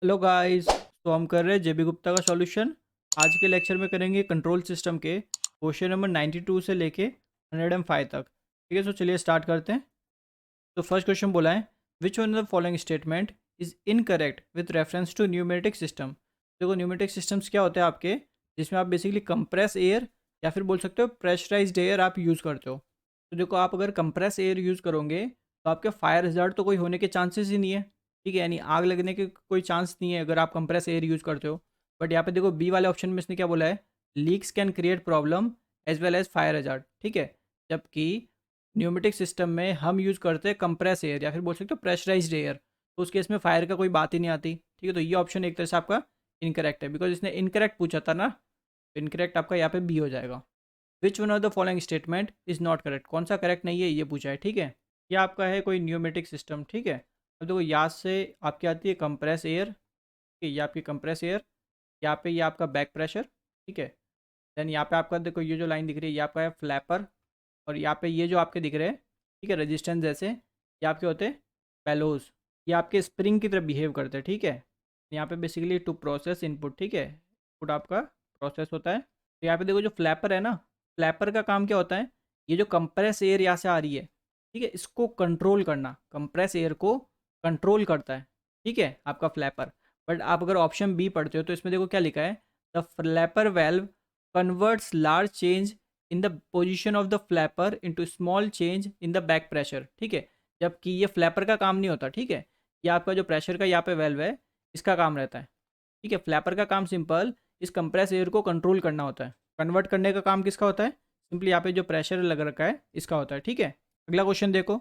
Hello guys. तो हम कर रहे हैं जेबी गुप्ता का सॉल्यूशन। आज के लेक्चर में करेंगे कंट्रोल सिस्टम के क्वेश्चन नंबर 92 से लेके 105 तक। ठीक है, तो चलिए स्टार्ट करते हैं। तो फर्स्ट क्वेश्चन बोला है, which one of the following statement is incorrect with reference to pneumatic system. देखो न्यूमेटिक सिस्टम्स क्या होते हैं आपके, जिसमें आप बेसिकली कंप्रेस एयर या फिर बोल सकते हो प्रेशराइज्ड एयर आप यूज़ करते हो। तो देखो आप अगर कंप्रेस एयर यूज़ करोगे तो आपके फायर रिजल्ट तो कोई होने के चांसेस ही नहीं है। ठीक है, यानी आग लगने के कोई चांस नहीं है अगर आप कंप्रेस एयर यूज़ करते हो। बट यहाँ पे देखो बी वाले ऑप्शन में इसने क्या बोला है, leaks can create problem as well as fire hazard. ठीक है, जबकि न्यूमेटिक सिस्टम में हम यूज़ करते हैं कंप्रेस एयर या फिर बोल सकते हो प्रेशराइज्ड एयर, तो उस केस में फायर का कोई बात ही नहीं आती। ठीक है, तो ये ऑप्शन एक तरह से आपका इनकरेक्ट है, बिकॉज इसने इनकरेक्ट पूछा था ना, तो इनकरेक्ट आपका यहाँ पे बी हो जाएगा। विच one of the following statement is not correct, कौन सा करेक्ट नहीं है ये पूछा है। ठीक है, ये आपका है कोई न्यूमेटिक सिस्टम। ठीक है, अब देखो याद से आपकी आती है कंप्रेस एयर। ठीक है, ये आपकी कंप्रेस एयर, यहाँ पे ये आपका बैक प्रेशर। ठीक है, देन यहाँ पे आपका देखो ये जो लाइन दिख रही है ये आपका है फ्लैपर, और यहाँ पे ये जो आपके दिख रहे हैं, ठीक है, रेजिस्टेंस जैसे, ये आपके होते हैं बेलोज। ये आपके स्प्रिंग की तरह बिहेव करते हैं। ठीक है, यहाँ पे बेसिकली टू प्रोसेस इनपुट। ठीक है, इनपुट आपका प्रोसेस होता है। तो यहाँ पे देखो जो फ्लैपर है ना, फ्लैपर का काम क्या होता है, ये जो कंप्रेस एयर यहाँ से आ रही है, ठीक है, इसको कंट्रोल करना, कंप्रेस एयर को कंट्रोल करता है। ठीक है, आपका फ्लैपर। बट आप अगर ऑप्शन बी पढ़ते हो तो इसमें देखो क्या लिखा है, the flapper valve converts large change in the position of the flapper into small change in the back pressure. ठीक है, जबकि ये फ्लैपर का काम नहीं होता। ठीक है, ये आपका जो प्रेशर का यहाँ पे वेल्व है इसका काम रहता है। ठीक है, फ्लैपर का काम सिंपल इस कंप्रेस एयर को कंट्रोल करना होता है। कन्वर्ट करने का काम किसका होता है, सिंपली यहाँ पे जो प्रेशर लग रखा है इसका होता है। ठीक है, अगला क्वेश्चन देखो,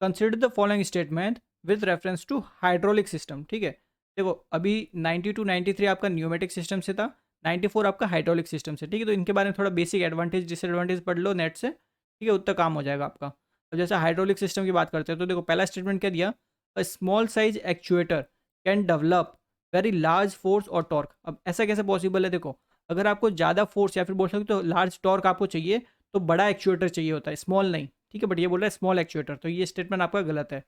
consider the following statement with reference to hydraulic system. ठीक है, देखो अभी 92 93 आपका न्यूमेटिक सिस्टम से था, 94 आपका हाइड्रोलिक सिस्टम से। ठीक है, तो इनके बारे में थोड़ा बेसिक एडवांटेज डिसएडवांटेज पढ़ लो नेट से। ठीक है, उतना काम हो जाएगा आपका। अब जैसे हाइड्रोलिक सिस्टम की बात करते हैं तो देखो पहला स्टेटमेंट क्या दिया, a small size actuator can develop very large force और टॉर्क। अब ऐसा कैसे पॉसिबल है, देखो अगर आपको ज़्यादा फोर्स या फिर बोल सकते हो लार्ज टॉर्क आपको चाहिए तो बड़ा एक्चुएटर चाहिए होता है, स्मॉल नहीं। ठीक है, बट ये बोल रहा है स्मॉल एक्चुएटर, तो ये स्टेटमेंट आपका गलत है।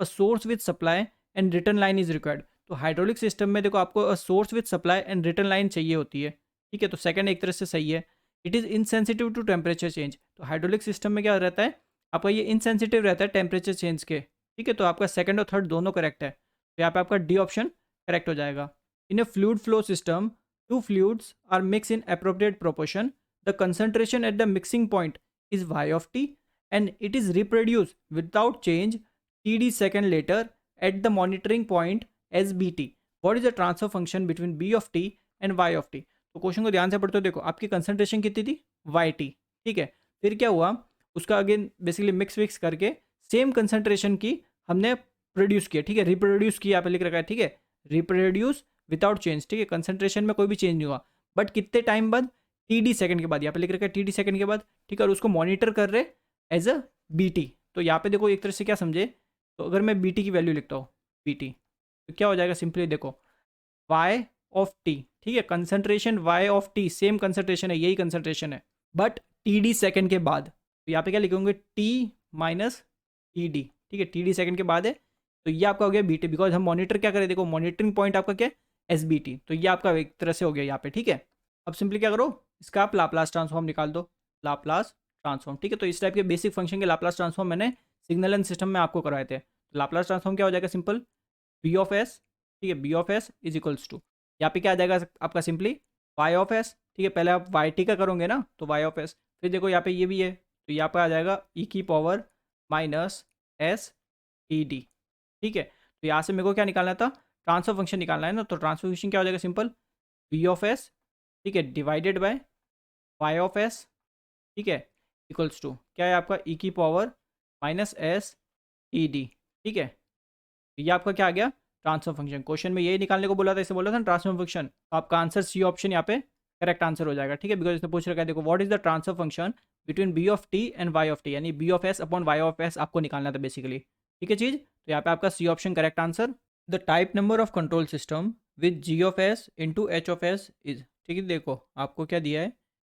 A source with supply and return line is required. तो हाइड्रोलिक सिस्टम में देखो आपको a source with supply and return line चाहिए होती है। ठीक है, तो सेकंड एक तरह से सही है। It is insensitive to temperature change. तो हाइड्रोलिक सिस्टम में क्या रहता है, आपका ये इनसेंसिटिव रहता है टेम्परेचर चेंज के। ठीक है, तो आपका सेकंड और थर्ड दोनों करेक्ट है, तो यहाँ पे आपका डी ऑप्शन करेक्ट हो जाएगा। In a fluid flow system, two fluids are mix in appropriate proportion, the concentration at the mixing point is y of t and it is reproduce without change TD second later at the monitoring point SBT. What is the transfer function between B of t and Y of t? तो question को ध्यान से पढ़ते हो, देखो आपकी concentration कितनी थी YT। ठीक है, फिर क्या हुआ, उसका अगेन बेसिकली मिक्स विक्स करके सेम कंसंट्रेशन की हमने प्रोड्यूस किया। ठीक है, रिप्रोड्यूस किया यहाँ पे लिख रखा है। ठीक है, रिप्रोड्यूस विदाउट चेंज। ठीक है, कंसंट्रेशन में कोई भी चेंज नहीं हुआ, बट कितने टाइम बाद, TD सेकंड के बाद, यहाँ पे लिख रखा है TD सेकंड के बाद। ठीक है, और उसको मॉनिटर कर रहे एज अ BT। तो यहाँ पे देखो एक तरह से क्या समझे, तो अगर मैं BT की वैल्यू लिखता हूँ, BT, तो क्या हो जाएगा, सिंपली देखो Y ऑफ टी। ठीक है, concentration Y of T same concentration है, यही कंसंट्रेशन है, बट TD सेकंड के बाद। तो यहाँ पे क्या लिखोगे, T माइनस TD। ठीक है, TD सेकंड के बाद है, तो ये आपका हो गया BT, बिकॉज हम मॉनिटर क्या करें, देखो मॉनिटरिंग पॉइंट आपका क्या है SBT, तो ये आपका एक तरह से हो गया यहाँ पे। ठीक है, अब सिंपली क्या करो, इसका आप लाप्लास ट्रांसफॉर्म निकाल दो, लाप्लास ट्रांसफॉर्म। ठीक है, तो इस टाइप के बेसिक फंक्शन के लाप्लास ट्रांसफॉर्म मैंने सिग्नल एंड सिस्टम में आपको करवाए थे। तो लाप्लास ट्रांसफॉर्म क्या हो जाएगा, सिंपल बी ऑफ एस। ठीक है, B of S is equals to, यहाँ पे क्या आ जाएगा आपका, सिंपली वाई ऑफ एस। ठीक है, पहले आप वाई टी का करोगे ना, तो वाई ऑफ एस, फिर देखो यहाँ पे ये भी है, तो यहाँ पे आ जाएगा ई की power minus S E D. ठीक है, तो यहाँ से मेरे को क्या निकालना था, ट्रांसफर फंक्शन निकालना है ना, तो ट्रांसफर फंक्शन क्या हो जाएगा, सिंपल बी ऑफ एस, ठीक है, divided by Y of S. ठीक है, इक्वल्स टू क्या है आपका, ई की power minus S E D. ठीक है, ये आपका क्या आ गया, ट्रांसफर फंक्शन। क्वेश्चन में यही निकालने को बोला था, इसे बोला था ट्रांसफर फंक्शन, तो आपका आंसर सी ऑप्शन यहाँ पे करेक्ट आंसर हो जाएगा। ठीक है, बिकॉज इसने पूछ रखा है, देखो what is the transfer function between b of t and y of t, यानी b of s upon y of s आपको निकालना था बेसिकली। ठीक है चीज, तो यहाँ पे आपका c option correct answer. The type number of control system with g of S into H of S is. ठीक है, देखो आपको क्या दिया है,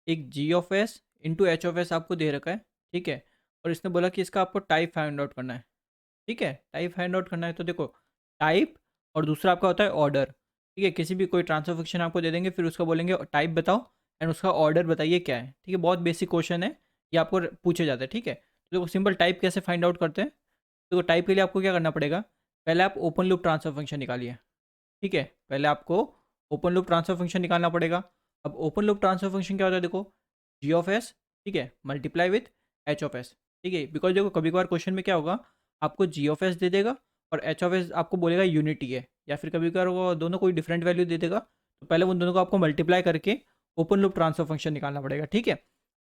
एक g of S into H of s आपको दे रखा है। ठीक है, और इसने बोला कि इसका आपको टाइप फाइंड आउट करना है। ठीक है, टाइप फाइंड आउट करना है, तो देखो टाइप और दूसरा आपका होता है ऑर्डर। ठीक है, किसी भी कोई ट्रांसफर फंक्शन आपको दे देंगे, फिर उसका बोलेंगे टाइप बताओ एंड उसका ऑर्डर बताइए क्या है। ठीक है, बहुत बेसिक क्वेश्चन है, ये आपको पूछे जाते हैं। ठीक है, तो देखो सिंपल टाइप कैसे फाइंड आउट करते हैं। तो टाइप के लिए आपको क्या करना पड़ेगा, पहले आप ओपन लूप ट्रांसफर फंक्शन निकालिए। ठीक है, पहले आपको ओपन लूप ट्रांसफर फंक्शन निकालना पड़ेगा। अब ओपन लूप ट्रांसफर फंक्शन क्या होता है, देखो जी ऑफ एस, ठीक है, multiply with H of S. ठीक है, बिकॉज देखो कभी कभार क्वेश्चन में क्या होगा, आपको जी ऑफ एस दे देगा और एच ऑफ एस आपको बोलेगा यूनिटी है, या फिर कभी कभार वो दोनों कोई डिफरेंट वैल्यू दे देगा। तो पहले उन दोनों को आपको मल्टीप्लाई करके ओपन लूप ट्रांसफर फंक्शन निकालना पड़ेगा। ठीक है,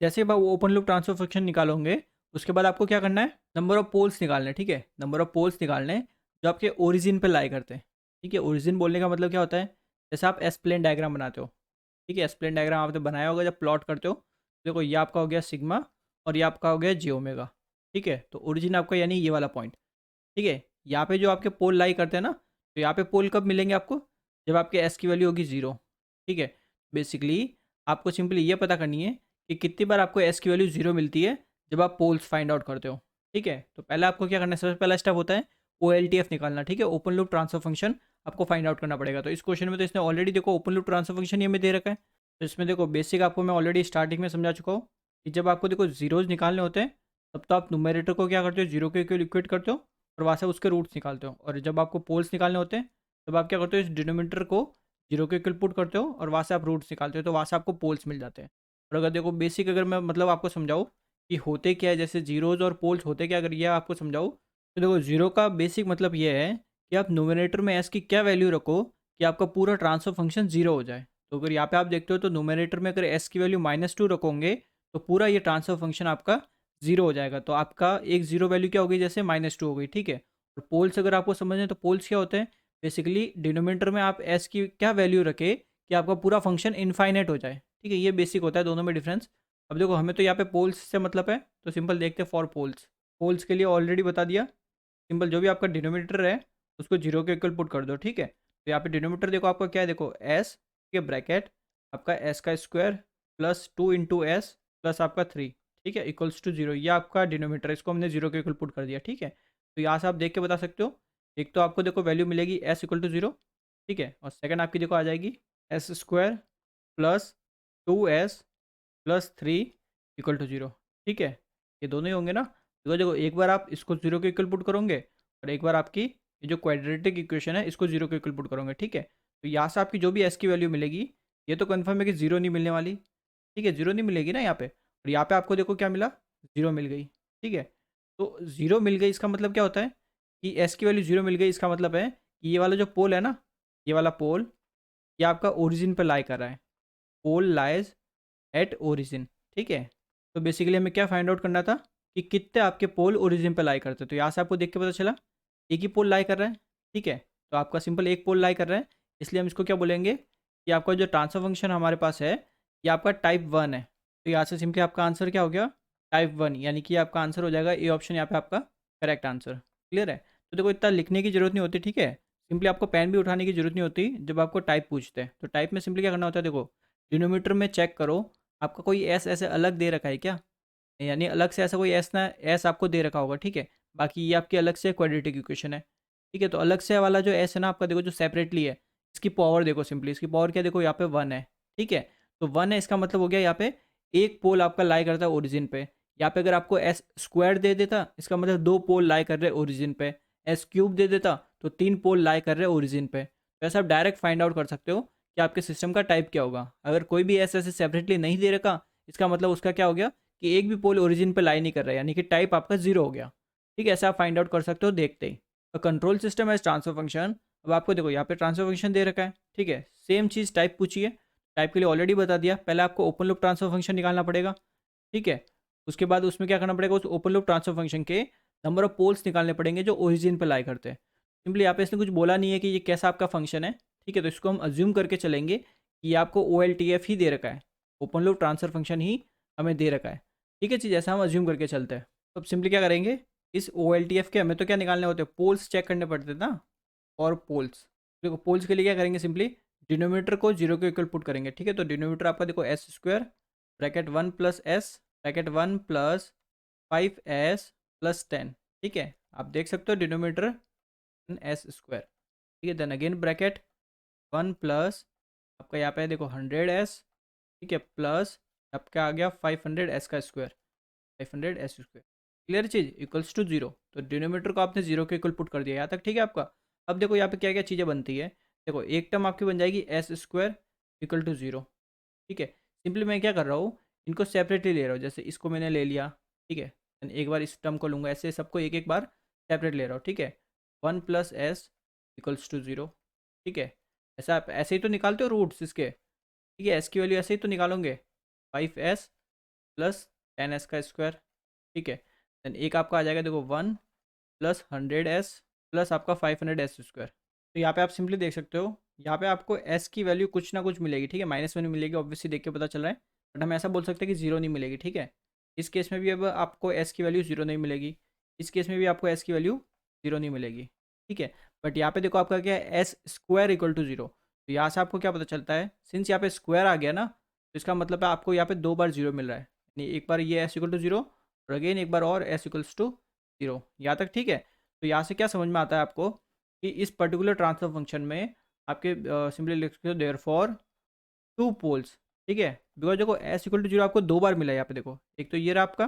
जैसे आप ओपन लूप ट्रांसफर फंक्शन निकालोगे, उसके बाद आपको क्या करना है, नंबर ऑफ पोल्स निकालने। ठीक है, नंबर ऑफ पोल्स निकालने जो आपके ओरिजिन पे लाई करते हैं। ठीक है, ओरिजिन बोलने का मतलब क्या होता है, जैसे आप एस प्लेन डायग्राम बनाते हो। ठीक है, एस प्लेन डायग्राम आपने बनाया होगा जब प्लॉट करते हो, देखो ये आपका हो गया सिग्मा और ये आपका हो गया जी ओमेगा। ठीक है, तो ओरिजिन आपका यानी ये वाला पॉइंट। ठीक है, यहाँ पे जो आपके पोल लाई करते हैं ना, तो यहाँ पे पोल कब मिलेंगे आपको, जब आपके एस की वैल्यू होगी 0। ठीक है, बेसिकली आपको सिंपली ये पता करनी है कि कितनी बार आपको एस की वैल्यू 0 मिलती है जब आप पोल्स फाइंड आउट करते हो। ठीक है, तो पहले आपको क्या करना है, सबसे पहला स्टेप होता है ओ एल टी एफ निकालना। ठीक है, ओपन लूप ट्रांसफर फंक्शन आपको फाइंड आउट करना पड़ेगा। तो इस क्वेश्चन में तो इसने ऑलरेडी देखो ओपन लूप ट्रांसफर फंक्शन ये में दे रखा है। तो इसमें देखो बेसिक आपको मैं ऑलरेडी स्टार्टिंग में समझा चुका हूँ कि जब आपको देखो जीरोज निकालने होते हैं, तब तो आप न्यूमरेटर को क्या करते हो, जीरो के इक्वल इक्वेट करते हो और वहाँ से उसके रूट्स निकालते हो। और जब आपको पोल्स निकालने होते हैं, तब आप क्या करते हो, इस डिनोमीटर को जीरो के इक्वल पुट करते हो और वहाँ से आप रूट्स निकालते हो, तो वहाँ से आपको पोल्स मिल जाते हैं। और अगर देखो बेसिक अगर मैं मतलब आपको समझाऊँ कि होते क्या है, जैसे जीरोज और पोल्स होते क्या, अगर ये आपको समझाऊँ तो देखो जीरो का बेसिक मतलब ये है कि आप नोमिनेटर में एस की क्या वैल्यू रखो कि आपका पूरा ट्रांसफर फंक्शन जीरो हो जाए। तो अगर यहाँ पे आप देखते हो तो नोमिनेटर में अगर एस की वैल्यू -2 रखोगे, तो पूरा ये ट्रांसफर फंक्शन आपका जीरो हो जाएगा। तो आपका एक जीरो वैल्यू क्या होगी, जैसे -2 हो गई। ठीक है, और पोल्स अगर आपको समझें तो पोल्स क्या होते हैं, बेसिकली डिनोमिनेटर में आप एस की क्या वैल्यू रखे कि आपका पूरा फंक्शन इनफाइनाइट हो जाए। ठीक है, ये बेसिक होता है दोनों में डिफरेंस। अब देखो हमें तो यहाँ पे पोल्स से मतलब है, तो सिंपल देखते हैं फॉर पोल्स। पोल्स के लिए ऑलरेडी बता दिया, सिंपल जो भी आपका डिनोमिनेटर है उसको जीरो के इक्वल पुट कर दो। ठीक है, तो यहाँ पे डिनोमिनेटर देखो आपका क्या है, देखो एस के ब्रैकेट आपका एस का स्क्वायर प्लस 2 × एस प्लस आपका 3। ठीक है, इक्वल्स टू 0, ये आपका डिनोमिनेटर, इसको हमने जीरो के इक्वल पुट कर दिया। ठीक है, तो यहाँ से आप देख के बता सकते हो, एक तो आपको देखो वैल्यू मिलेगी एस इक्वल टू 0। ठीक है, और सेकंड आपकी देखो आ जाएगी S square plus 2s plus 3 equal to 0। ठीक है, ये दोनों ही होंगे ना। तो देखो एक बार आप इसको 0 के इक्वल पुट करोगे और एक बार आपकी ये जो क्वाड्रेटिक इक्वेशन है इसको 0 के इक्वल पुट करोगे। ठीक है, तो यहाँ से आपकी जो भी एस की वैल्यू मिलेगी, ये तो कन्फर्म है कि 0 नहीं मिलने वाली। ठीक है, 0 नहीं मिलेगी ना यहाँ पे, और यहाँ पे आपको देखो क्या मिला, 0 मिल गई। ठीक है, तो 0 मिल गई इसका मतलब क्या होता है कि एस की वैल्यू 0 मिल गई, इसका मतलब है कि ये वाला जो पोल है ना, ये वाला पोल ये आपका ओरिजिन पर लाई कर रहा है। पोल लाइज एट ओरिजिन। ठीक है, तो बेसिकली हमें क्या फाइंड आउट करना था कि कितने आपके पोल ओरिजिन पे लाई करते हैं। तो यहाँ से आपको देख के पता चला एक ही पोल लाई कर रहा है। ठीक है, तो आपका सिंपल एक पोल लाई कर रहा है, इसलिए हम इसको क्या बोलेंगे कि आपका जो ट्रांसफर फंक्शन हमारे पास है ये आपका टाइप 1 है। तो यहाँ से सिंपली आपका आंसर क्या हो गया, टाइप 1, यानी कि आपका आंसर हो जाएगा ए ऑप्शन, यहाँ पे आपका करेक्ट आंसर। क्लियर है, तो देखो इतना लिखने की जरूरत नहीं होती। ठीक है, सिंपली आपको पेन भी उठाने की जरूरत नहीं होती जब आपको टाइप पूछते हैं। तो टाइप में सिंपली क्या करना होता है, देखो डिनोमीटर में चेक करो आपका कोई एस ऐसे अलग दे रखा है क्या, यानी अलग से ऐसा कोई एस ना एस आपको दे रखा होगा। ठीक है, बाकी ये आपकी अलग से क्वाड्रेटिक इक्वेशन है। ठीक है, तो अलग से वाला जो एस है ना आपका, देखो जो सेपरेटली है, इसकी पावर देखो सिंपली, इसकी पावर क्या देखो यहाँ पे 1 है। ठीक है, तो 1 है, इसका मतलब हो गया यहाँ पे एक पोल आपका लाई करता है ओरिजिन पे। यहाँ पे अगर आपको एस स्क्वायर दे देता, इसका मतलब 2 पोल लाई कर रहे ओरिजिन पे। एस क्यूब दे देता तो 3 पोल लाई कर रहे ओरिजिन पे। तो ऐसा आप डायरेक्ट फाइंड आउट कर सकते हो कि आपके सिस्टम का टाइप क्या होगा। अगर कोई भी एस ऐसे सेपरेटली नहीं दे रखा, इसका मतलब उसका क्या हो गया कि एक भी पोल ओरिजिन पे लाई नहीं कर रहा है, यानी कि टाइप आपका 0 हो गया। ठीक है, ऐसा आप फाइंड आउट कर सकते हो देखते ही। Control system as transfer function, अब आपको देखो यहाँ पे ट्रांसफर फंक्शन दे रखा है। ठीक है, सेम चीज़ टाइप पूछिए, टाइप के लिए ऑलरेडी बता दिया, पहले आपको ओपन लूप ट्रांसफर फंक्शन निकालना पड़ेगा। ठीक है, उसके बाद उसमें क्या करना पड़ेगा, उस ओपन लूप ट्रांसफर फंक्शन के नंबर ऑफ पोल्स निकालने पड़ेंगे जो ओरिजिन पे लाई करते हैं। सिंपली यहाँ पे इसने कुछ बोला नहीं है कि ये कैसा आपका फंक्शन है। ठीक है, तो इसको हम अज्यूम करके चलेंगे कि ये आपको ओ एल टी एफ ही दे रखा है, ओपन लूप ट्रांसफर फंक्शन ही हमें दे रखा है। ठीक है चीज़, ऐसा हम अज्यूम करके चलते हैं। तो अब सिंपली क्या करेंगे, इस ओ एल टी एफ के हमें तो क्या निकालने होते हैं, पोल्स चेक करने पड़ते थे ना, और पोल्स। देखो पोल्स के लिए क्या करेंगे, सिंपली डिनोमीटर को 0 के इक्वल पुट करेंगे। ठीक है, तो डिनोमीटर आपका देखो S square bracket 1 plus S bracket 1 plus 5s plus 10। ठीक है, आप देख सकते हो डिनोमीटर एस स्क्वायर। ठीक है, देन अगेन ब्रैकेट 1 प्लस आपका यहाँ पे है देखो 100s, ठीक है, प्लस आपका आ गया 500s का स्क्वायर, 500s स्क्वायर। क्लियर चीज़, इक्वल्स टू 0। तो डिनोमीटर को आपने 0 के इक्वल पुट कर दिया, यहाँ तक ठीक है आपका। अब देखो यहाँ पे क्या क्या चीज़ें बनती है। देखो एक टर्म आपकी बन जाएगी एस स्क्वायर इक्वल टू 0, ठीक है। सिंपली मैं क्या कर रहा हूँ, इनको सेपरेटली ले रहा हूँ। जैसे इसको मैंने ले लिया, ठीक है, एंड एक बार इस टर्म को लूँगा, ऐसे सबको एक एक बार सेपरेट ले रहा हूँ, ठीक है। 1 प्लस एस इक्वल्स टू 0, ठीक है। ऐसा आप ऐसे ही तो निकालते हो रूट्स इसके, ठीक है। एस की वैल्यू ऐसे ही तो निकालोगे, 5s प्लस 10s का स्क्वायर, ठीक है। देन एक आपका आ जाएगा देखो 1 प्लस 100s प्लस आपका 500s स्क्वायर। तो यहाँ पे आप सिंपली देख सकते हो, यहाँ पे आपको s की वैल्यू कुछ ना कुछ मिलेगी, ठीक है। -1 मिलेगी, ऑब्वियसली देख के पता चल रहा है। बट हम ऐसा बोल सकते हैं कि 0 नहीं मिलेगी, ठीक है। इस केस में भी अब आपको s की वैल्यू 0 नहीं मिलेगी, इस केस में भी आपको s की वैल्यू 0 नहीं मिलेगी, ठीक है। बट यहाँ पे देखो आपका क्या है, एस स्क्वायर इक्वल टू 0। तो यहाँ से आपको क्या पता चलता है, सिंस यहाँ पे स्क्वायर आ गया ना, तो इसका मतलब है आपको यहाँ पे 2 बार 0 मिल रहा है। यानी एक बार ये एस इक्वल टू 0 और अगेन एक बार और एस इक्वल्स टू 0। यहाँ तक ठीक है। तो यहाँ से क्या समझ में आता है आपको कि इस पर्टिकुलर ट्रांसफर फंक्शन में आपके सिंपली लिख सकते हो देयर फॉर टू पोल्स, ठीक है। बिकॉज देखो एस इक्वल टू 0 आपको 2 बार मिला है यहाँ पे, देखो एक तो ये रहा आपका,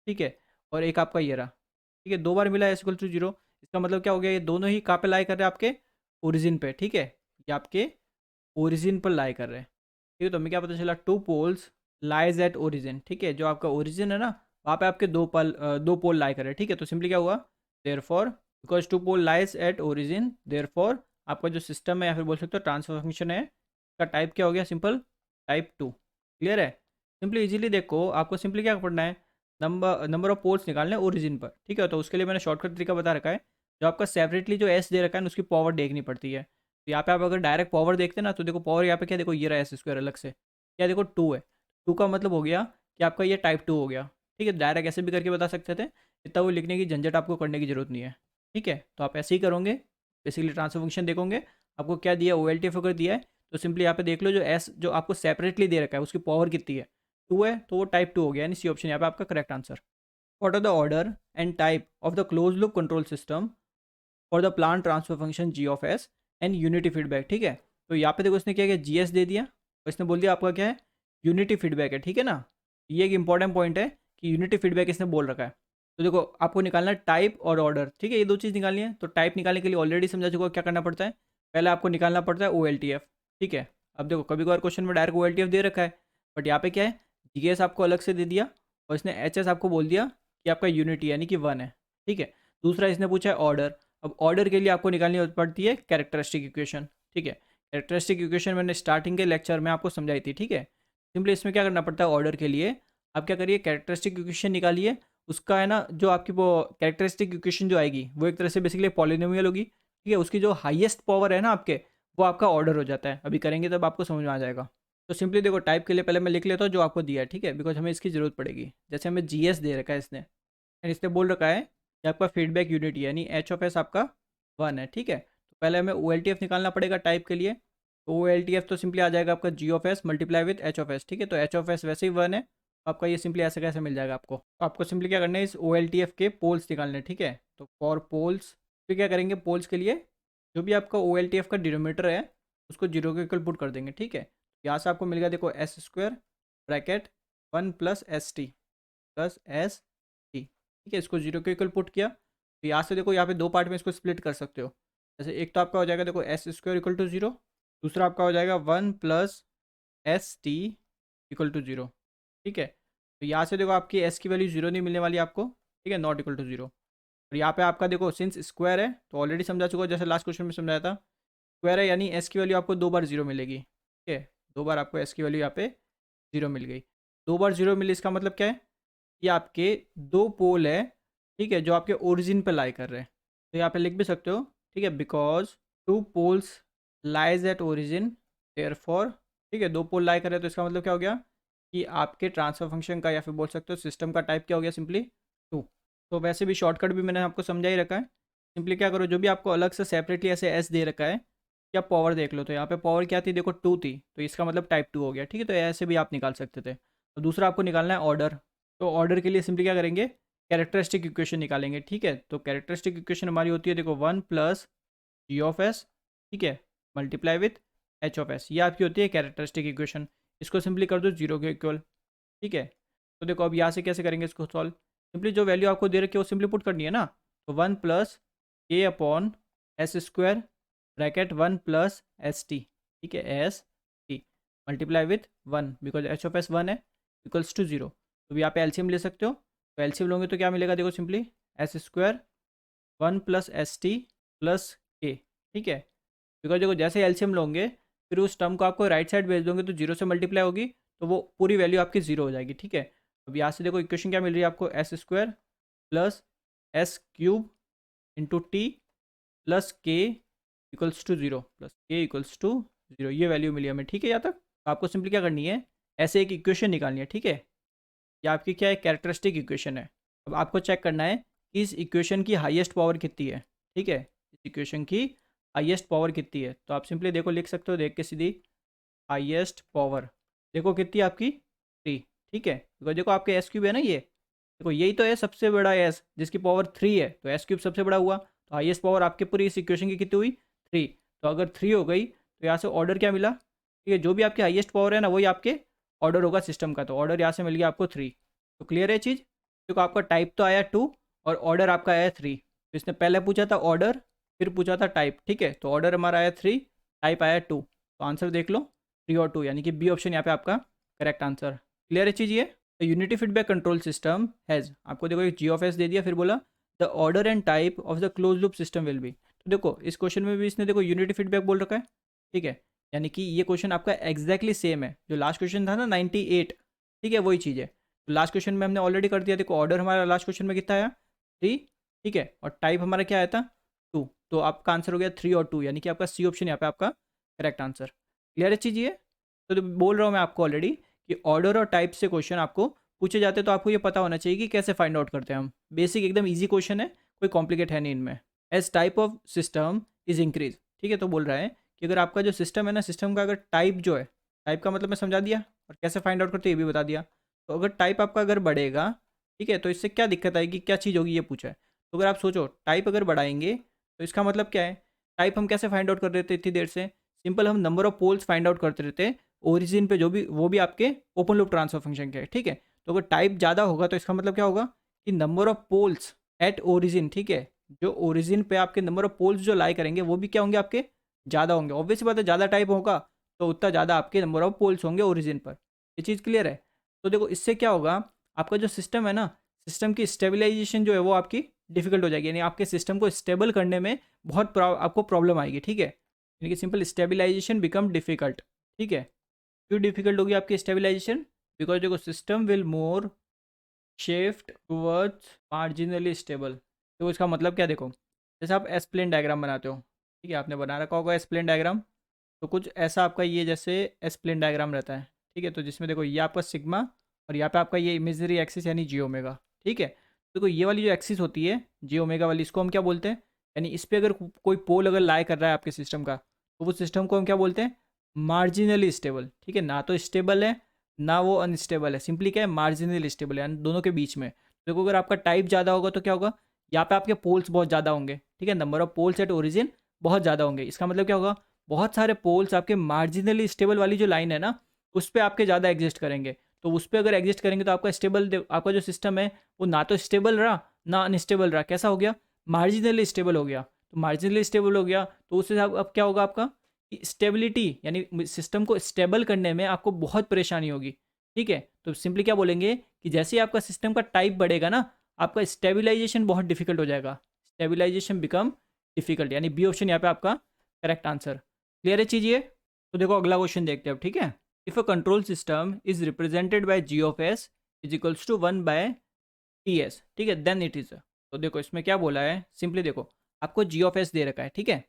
ठीक है, और एक आपका ये रहा, ठीक है। 2 बार मिला है एस इक्वल टू 0। इसका मतलब क्या हो गया, ये दोनों ही कहाँ पे लाई कर रहे हैं, आपके ओरिजिन पे, ठीक है। ये आपके ओरिजिन पर लाई कर रहे हैं, ठीक है। तो हमें क्या पता चला, two poles lies at origin, ठीक है। जो आपका ओरिजिन है ना, वहाँ पे आपके दो पोल लाई कर रहे हैं, ठीक है। तो सिंपली क्या हुआ, therefore because two pole lies at origin, therefore आपका जो सिस्टम है या फिर बोल सकते हो ट्रांसफर फंक्शन है, का टाइप क्या हो गया, सिंपल टाइप 2। क्लियर है। सिंपली इजीली देखो, आपको सिंपली क्या पढ़ना है, नंबर ऑफ पोल्स निकालने हैं ओरिजिन पर, ठीक है। तो उसके लिए मैंने शॉर्टकट तरीका बता रखा है। जो आपका सेपरेटली जो एस दे रखा है ना, उसकी पावर देखनी पड़ती है। तो यहाँ पे आप अगर डायरेक्ट पावर देखते ना, तो देखो पावर यहाँ पे क्या, देखो ये रहा एस स्क्वायर अलग से, क्या देखो 2 है। 2 का मतलब हो गया कि आपका ये टाइप 2 हो गया, ठीक है। डायरेक्ट ऐसे भी करके बता सकते थे, इतना वो लिखने की झंझट आपको करने की जरूरत नहीं है, ठीक है। तो आप ऐसे ही करोगे, बेसिकली ट्रांसफर फंक्शन देखोगे, आपको क्या दिया, ओ एल टी एफ अगर दिया है तो सिंपली यहाँ पे देख लो, जो एस जो आपको सेपरेटली दे रखा है उसकी पावर कितनी है, 2 है, तो वो टाइप 2 हो गया, यानी सी ऑप्शन यहाँ पे आपका correct answer. What are the order and type of the close loop control system for the plan transfer function G of S and unity feedback, ठीक है। तो यहाँ पे देखो इसने क्या किया, जी एस दे दिया और इसने बोल दिया आपका क्या है, यूनिटी फीडबैक है, ठीक है ना। ये एक इंपॉर्टेंट पॉइंट है कि यूनिटी फीडबैक इसने बोल रखा है। तो देखो आपको निकालना है टाइप और ऑर्डर, ठीक है, ये दो चीज़ निकालनी है। तो टाइप निकालने के लिए ऑलरेडी समझा चुका क्या करना पड़ता है, पहले आपको निकालना पड़ता है ओ एल टी एफ, ठीक है। अब देखो कभी कभार क्वेश्चन में direct O L T F दे रखा है, बट यहाँ पे क्या है, जी एस आपको अलग से दे दिया और इसने एच एस आपको बोल दिया कि आपका यूनिटी यानी कि 1 है, ठीक है। दूसरा इसने पूछा है ऑर्डर। अब ऑर्डर के लिए आपको निकालनी पड़ती है कैरेक्टरिस्टिक इक्वेशन, ठीक है। कैरेक्टरिस्टिक इक्वेशन मैंने स्टार्टिंग के लेक्चर में आपको समझाई थी, ठीक है। सिंपली इसमें क्या करना पड़ता है, ऑर्डर के लिए आप क्या करिए, कैरेक्टरिस्टिक इक्वेशन निकालिए। उसका है ना, जो आपकी वो कैरेक्टरिस्टिक इक्वेशन जो आएगी वो एक तरह से बेसिकली पॉलिनोमियल होगी, ठीक है। उसकी जो हाईएस्ट पावर है ना आपके, वो आपका ऑर्डर हो जाता है। अभी करेंगे तब आपको समझ में आ जाएगा। तो सिंपली देखो टाइप के लिए पहले मैं लिख लेता हूँ जो आपको दिया है, ठीक है, बिकॉज हमें इसकी ज़रूरत पड़ेगी। जैसे हमें जी एस दे रखा है इसने, एंड इसने बोल रखा है कि आपका फीडबैक यूनिटी यानी एच ऑफ एस आपका 1 है, ठीक है। तो पहले हमें ओ एल टी एफ निकालना पड़ेगा टाइप के लिए। तो ओ एल टी एफ तो सिंपली आ जाएगा आपका g of S multiply with H of S, ठीक है। तो एच ऑफ एस वैसे ही 1 है, तो आपका ये सिंपली ऐसे कैसे मिल जाएगा आपको। तो आपको सिंपली क्या करना है, इस ओ एल टी एफ के पोल्स निकालने हैं, ठीक है। तो फॉर पोल्स फिर क्या करेंगे, पोल्स के लिए जो भी आपका ओ एल टी एफ का डिनोमीटर है उसको 0 के इक्वल पुट कर देंगे, ठीक है। यहाँ से आपको मिल गया देखो S square bracket 1 plus S T plus S T, ठीक है। इसको 0 के इक्वल पुट किया। तो यहाँ से देखो यहाँ पे दो पार्ट में इसको स्प्लिट कर सकते हो। जैसे एक तो आपका हो जाएगा देखो एस स्क्वायर इक्वल टू 0, दूसरा आपका हो जाएगा 1 plus S T equal to 0, ठीक है। तो यहाँ से देखो आपकी एस की वैल्यू 0 नहीं मिलने वाली आपको, ठीक है, नॉट इक्वल टू 0। और यहाँ पे आपका देखो सिंस स्क्वायर है तो ऑलरेडी समझा चुका हूं, जैसे लास्ट क्वेश्चन में समझाया था, स्क्वायर है यानी एस की वैल्यू आपको 2 बार 0 मिलेगी, ठीक है। 2 बार आपको एस की वैल्यू यहाँ पे 0 मिल गई। 2 बार 0 मिली, इसका मतलब क्या है, ये आपके दो पोल है, ठीक है, जो आपके ओरिजिन पे लाई कर रहे हैं। तो यहाँ पे लिख भी सकते हो, ठीक है, because two poles lies at origin therefore, ठीक है, दो पोल लाई कर रहे हैं, तो इसका मतलब क्या हो गया कि आपके ट्रांसफर फंक्शन का या फिर बोल सकते हो सिस्टम का टाइप क्या हो गया, सिंपली 2। तो वैसे भी शॉर्टकट भी मैंने आपको समझा ही रखा है। सिंपली क्या करो, जो भी आपको अलग से सेपरेटली ऐसे एस दे रखा है, क्या पावर देख लो। तो यहाँ पे पावर क्या थी, देखो 2 थी, तो इसका मतलब टाइप 2 हो गया, ठीक है। तो ऐसे भी आप निकाल सकते थे। तो दूसरा आपको निकालना है ऑर्डर। तो ऑर्डर के लिए सिंपली क्या करेंगे, कैरेक्टरिस्टिक इक्वेशन निकालेंगे, ठीक है। तो कैरेक्टरिस्टिक इक्वेशन हमारी होती है देखो 1 प्लस जी ऑफ एस, ठीक है, multiply with H of S, ये आपकी होती है कैरेक्टरिस्टिक इक्वेशन। इसको सिंपली कर दो जीरो के इक्वल। ठीक है, तो देखो अब यहाँ से कैसे करेंगे इसको सॉल्व। सिंपली जो वैल्यू आपको दे रखी है वो सिंपली पुट करनी है ना। तो 1 प्लस के upon S square bracket 1 plus S T, ठीक है, S T multiply with 1 because H of S 1 है, इक्वल्स टू 0। तो यहाँ पे एलसीएम ले सकते हो, तो एलसीएम लोगे तो क्या मिलेगा, देखो simply S square 1 plus S T plus के। ठीक है, बिकॉज देखो जैसे एलसीएम लोगे फिर उस टर्म को आपको राइट साइड भेज दोगे तो जीरो से मल्टीप्लाई होगी, तो वो पूरी वैल्यू आपकी जीरो हो जाएगी। ठीक है, अब यहाँ से देखो इक्वेशन क्या मिल रही है आपको, S square plus S cube into T plus के इक्वल्स टू जीरो, प्लस के इक्वल्स टू जीरो, ये वैल्यू मिली हमें। ठीक है, यहाँ तक तो आपको सिंपली क्या करनी है, ऐसे एक इक्वेशन निकालनी है। ठीक है, ये आपकी क्या है, कैरेक्टरिस्टिक इक्वेशन है। अब आपको चेक करना है कि इस इक्वेशन की हाईएस्ट पावर कितनी है। ठीक है, इस इक्वेशन की हाईएस्ट पावर कितनी है, तो आप सिंपली देखो लिख सकते हो, देख के सीधी हाईएस्ट पावर देखो कितनी है आपकी 3। ठीक है, बिकॉज देखो आपके एस क्यूब है ना, ये देखो यही तो है सबसे बड़ा एस जिसकी पावर 3 है, तो एस क्यूब सबसे बड़ा हुआ, तो हाईएस्ट पावर आपके पूरी इस इक्वेशन की कितनी हुई 3। तो अगर 3 हो गई तो यहाँ से ऑर्डर क्या मिला, ठीक है, जो भी आपकी हाईएस्ट पावर है ना वही आपके ऑर्डर होगा सिस्टम का, तो ऑर्डर यहाँ से मिल गया आपको 3। तो क्लियर है चीज़, देखो आपका टाइप तो आया 2 और ऑर्डर आपका आया 3। तो इसने पहले पूछा था ऑर्डर, फिर पूछा था टाइप। ठीक है, तो ऑर्डर हमारा आया 3, टाइप आया 2, तो आंसर देख लो 3 और 2, यानी कि बी ऑप्शन यहाँ पे आपका करेक्ट आंसर। क्लियर है चीज़ ये। तो unity feedback control system has, आपको देखो एक जी ऑफ एस दे दिया, फिर बोला the order and type of the close loop system will be. तो देखो इस क्वेश्चन में भी इसने देखो यूनिटी फीडबैक बोल रखा है। ठीक है, यानी कि ये क्वेश्चन आपका एग्जैक्टली सेम है जो लास्ट क्वेश्चन था ना 98। ठीक है, वही चीज़ है। तो लास्ट क्वेश्चन में हमने ऑलरेडी कर दिया, देखो ऑर्डर हमारा लास्ट क्वेश्चन में कितना आया 3। ठीक है, और टाइप हमारा क्या आया था 2, तो आपका आंसर हो गया 3 और 2, यानी कि आपका सी ऑप्शन यहाँ पे आपका करेक्ट आंसर। क्लियर है चीज़ ये। तो बोल रहा हूँ मैं आपको ऑलरेडी कि ऑर्डर और टाइप से क्वेश्चन आपको पूछे जाते हैं, तो आपको ये पता होना चाहिए कि कैसे फाइंड आउट करते हैं हम। बेसिक एकदम इजी क्वेश्चन है, कोई कॉम्प्लिकेट है नहीं इनमें। As type of system is increase, ठीक है, तो बोल रहा है कि अगर आपका जो सिस्टम है ना, सिस्टम का अगर टाइप जो है, टाइप का मतलब मैं समझा दिया और कैसे फाइंड आउट करते हैं ये भी बता दिया। तो अगर टाइप आपका अगर बढ़ेगा, ठीक है, तो इससे क्या दिक्कत आएगी, क्या चीज़ होगी, ये पूछा है। तो अगर आप सोचो टाइप अगर बढ़ाएंगे तो इसका मतलब क्या है, टाइप हम कैसे फाइंड आउट कर रहे थे इतनी देर से, सिंपल हम number of poles find out करते रहते ओरिजिन पे, जो भी वो भी आपके ओपन लूप ट्रांसफर फंक्शन के। ठीक है, तो अगर टाइप ज़्यादा होगा तो इसका मतलब क्या होगा कि number of poles at origin, ठीक है, जो ओरिजिन पे आपके नंबर ऑफ पोल्स जो लाई करेंगे वो भी क्या होंगे, आपके ज़्यादा होंगे। ऑब्वियस बात है, ज़्यादा टाइप होगा तो उतना ज़्यादा आपके नंबर ऑफ पोल्स होंगे ओरिजिन पर। ये चीज़ क्लियर है। तो देखो इससे क्या होगा, आपका जो सिस्टम है ना, सिस्टम की स्टेबलाइजेशन जो है वो आपकी डिफिकल्ट हो जाएगी, यानी आपके सिस्टम को स्टेबल करने में बहुत आपको प्रॉब्लम आएगी। ठीक है, यानी कि सिंपल स्टेबलाइजेशन बिकम डिफिकल्ट। ठीक है, क्यों डिफिकल्ट होगी आपकी स्टेबलाइजेशन, बिकॉज देखो system will more shift towards marginally stable. तो इसका मतलब क्या, देखो जैसे आप एस प्लेन डायग्राम बनाते हो, ठीक है, आपने बना रखा होगा एस प्लेन डायग्राम, तो कुछ ऐसा आपका ये जैसे एस प्लेन डायग्राम रहता है। ठीक है, तो जिसमें देखो ये आपका सिग्मा और यहाँ पे आपका ये इमेजनरी एक्सिस यानी जी ओमेगा। ठीक है, तो देखो ये वाली जो एक्सिस होती है जी ओमेगा वाली, इसको हम क्या बोलते हैं, यानी इस पर अगर कोई पोल अगर लाई कर रहा है आपके सिस्टम का, तो वो सिस्टम को हम क्या बोलते हैं, मार्जिनली स्टेबल। ठीक है, ना तो स्टेबल है ना वो अनस्टेबल है, सिंपली क्या है, मार्जिनली स्टेबल है, यानी दोनों के बीच में। देखो अगर आपका टाइप ज़्यादा होगा तो क्या होगा, यहाँ पे आपके पोल्स बहुत ज़्यादा होंगे। ठीक है, number of poles at origin बहुत ज़्यादा होंगे, इसका मतलब क्या होगा, बहुत सारे पोल्स आपके मार्जिनली स्टेबल वाली जो लाइन है ना उस पर आपके ज़्यादा एग्जिस्ट करेंगे। तो उस पर अगर एग्जिस्ट करेंगे तो आपका स्टेबल, आपका जो सिस्टम है वो ना तो स्टेबल रहा ना अनस्टेबल रहा, कैसा हो गया, मार्जिनली स्टेबल हो गया। तो मार्जिनली स्टेबल हो गया तो उससे अब क्या होगा आपका, स्टेबिलिटी यानी सिस्टम को स्टेबल करने में आपको बहुत परेशानी होगी। ठीक है, तो सिंपली क्या बोलेंगे कि जैसे ही आपका सिस्टम का टाइप बढ़ेगा ना, आपका स्टेबिलाईजेशन बहुत डिफिकल्ट हो जाएगा, स्टेबिलाईजेशन बिकम डिफिकल्ट, यानी बी ऑप्शन यहाँ पे आपका करेक्ट आंसर। क्लियर है चीज़ ये। तो देखो अगला क्वेश्चन देखते हैं अब। ठीक है, if a control system is represented by G of S is equals to 1 by T S, ठीक है, देन इट इज़। तो देखो इसमें क्या बोला है, सिंपली देखो आपको जी ऑफ एस दे रखा है। ठीक है,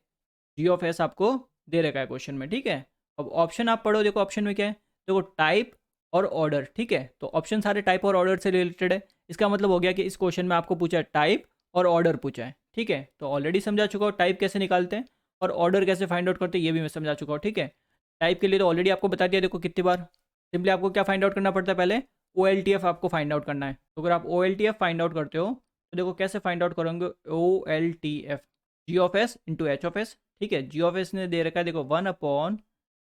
जी ऑफ एस आपको दे रखा है क्वेश्चन में। ठीक है, अब ऑप्शन आप पढ़ो, देखो ऑप्शन में क्या है, देखो टाइप और ऑर्डर। ठीक है, तो ऑप्शन सारे टाइप और ऑर्डर से रिलेटेड है, इसका मतलब हो गया कि इस क्वेश्चन में आपको पूछा है टाइप और ऑर्डर पूछा है। ठीक है, तो ऑलरेडी समझा चुका हूँ टाइप कैसे निकालते हैं और ऑर्डर कैसे फाइंड आउट करते हैं, ये भी मैं समझा चुका हूँ। ठीक है, टाइप के लिए तो ऑलरेडी आपको बता दिया, देखो कितनी बार, सिंपली आपको क्या फाइंड आउट करना पड़ता है, पहले ओ एल टी एफ आपको फाइंड आउट करना है। तो अगर आप O L T F find out करते हो तो देखो कैसे फाइंड आउट करोगे, O L T F G of S into H of S. ठीक है, जी ऑफ एस ने दे रखा है देखो 1 अपॉन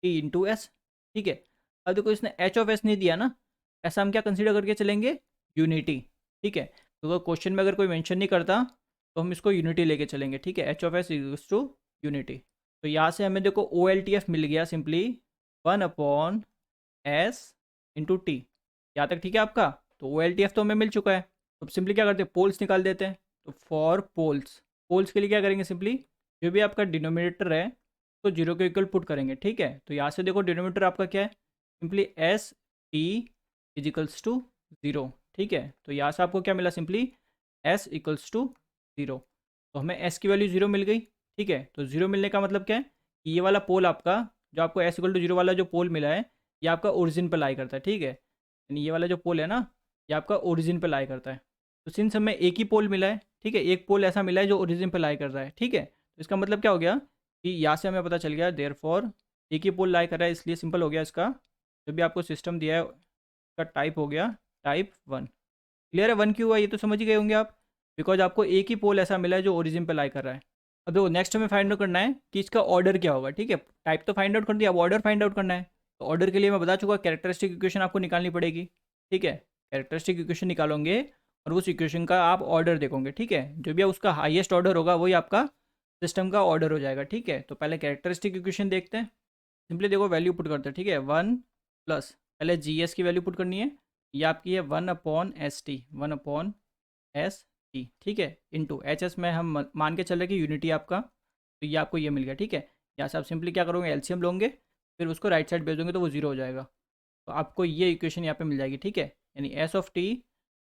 टी इंटू एस। ठीक है, अब देखो इसने एच ऑफ एस नहीं दिया ना, ऐसा हम क्या कंसीडर करके चलेंगे, यूनिटी। ठीक है, तो क्वेश्चन में अगर कोई मेंशन नहीं करता तो हम इसको यूनिटी लेके चलेंगे। ठीक है, H of S equals to unity. तो यहाँ से हमें देखो ओ एल टी एफ मिल गया सिंपली 1/s इंटू टी। यहाँ तक ठीक है आपका। तो ओ एल टी एफ तो हमें मिल चुका है, तो सिंपली क्या करते हैं, पोल्स निकाल देते हैं। तो फॉर पोल्स, पोल्स के लिए क्या करेंगे, सिंपली जो भी आपका डिनोमिनेटर है तो जीरो के इक्वल पुट करेंगे। ठीक है, तो यहाँ से देखो डिनोमिनेटर आपका क्या है, simply S T equals to zero. ठीक है, तो यहाँ से आपको क्या मिला, simply S equals to zero. तो हमें एस की वैल्यू ज़ीरो मिल गई। ठीक है, तो ज़ीरो मिलने का मतलब क्या है कि ये वाला पोल आपका, जो आपको एस इक्वल टू जीरो वाला जो पोल मिला है, ये आपका ओरिजिन पर लाई करता है। ठीक है, यानी ये वाला जो पोल है ना, ये आपका ओरिजिन पर लाई करता है। तो सिंस हमें एक ही पोल मिला है, ठीक है, एक पोल ऐसा मिला है जो ओरिजिन पर लाई कर रहा है। ठीक है, तो इसका मतलब क्या हो गया कि यहाँ से हमें पता चल गया देयरफॉर एक ही पोल लाई कर रहा है, इसलिए सिंपल हो गया इसका जो भी आपको सिस्टम दिया है उसका टाइप हो गया टाइप 1। क्लियर है, 1 क्यों हुआ ये तो समझ ही गए होंगे आप, बिकॉज आपको एक ही पोल ऐसा मिला है जो ओरिजिन पे लाई कर रहा है। अब देखो नेक्स्ट हमें फाइंड आउट करना है कि इसका ऑर्डर क्या होगा। ठीक है, टाइप तो फाइंड आउट कर दिया, अब ऑर्डर फाइंड आउट करना है। तो ऑर्डर के लिए मैं बता चुका, कैरेक्टरिस्टिक इक्वेशन आपको निकालनी पड़ेगी। ठीक है, कैरेक्टरिस्टिक इक्वेशन निकालोगे और उस इक्वेशन का आप ऑर्डर देखोगे। ठीक है, जो भी उसका हाईएस्ट ऑर्डर होगा वही आपका सिस्टम का ऑर्डर हो जाएगा। ठीक है, तो पहले कैरेक्टरिस्टिक इक्वेशन देखते हैं। सिंपली देखो वैल्यू पुट करते हैं। ठीक है, 1 प्लस पहले जी एस की वैल्यू पुट करनी है, ये आपकी है 1/ST, 1/ST। ठीक है, इंटू एच एस में हम मान के चल रहे कि यूनिटी आपका, तो ये आपको ये मिल गया। ठीक है, यहाँ से आप सिंपली क्या करोगे, एलसीएम लोगे, फिर उसको राइट साइड भेज दोगे तो वो जीरो हो जाएगा। तो आपको ये इक्वेशन यहाँ पे मिल जाएगी। ठीक है, यानी S of T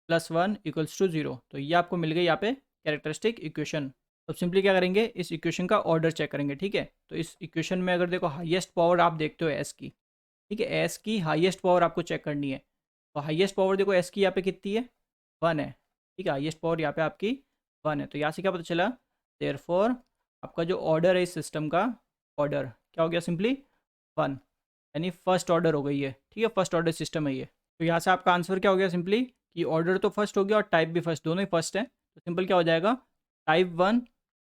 plus 1 equals to zero. तो ये आपको मिल गई यहाँ पे कैरेक्टरिस्टिक इक्वेशन। तो सिंपली क्या करेंगे, इस इक्वेशन का ऑर्डर चेक करेंगे। ठीक है, तो इस इक्वेशन में अगर देखो हाईएस्ट पावर आप देखते हो एस की, ठीक है, एस की हाईएस्ट पावर आपको चेक करनी है। तो हाईएस्ट पावर देखो एस की यहाँ पे कितनी है, 1 है। ठीक है, हाईएस्ट पावर यहाँ पे आपकी 1 है। तो यहाँ से क्या पता चला, देयरफॉर आपका जो ऑर्डर है इस सिस्टम का, ऑर्डर क्या हो गया, सिंपली 1, यानी फर्स्ट ऑर्डर हो गई है। ठीक है, फर्स्ट ऑर्डर सिस्टम है ये। तो यहाँ से आपका आंसर क्या हो गया, सिंपली कि ऑर्डर तो फर्स्ट हो गया और टाइप भी फर्स्ट, दोनों ही फर्स्ट है। तो सिंपल क्या हो जाएगा, टाइप 1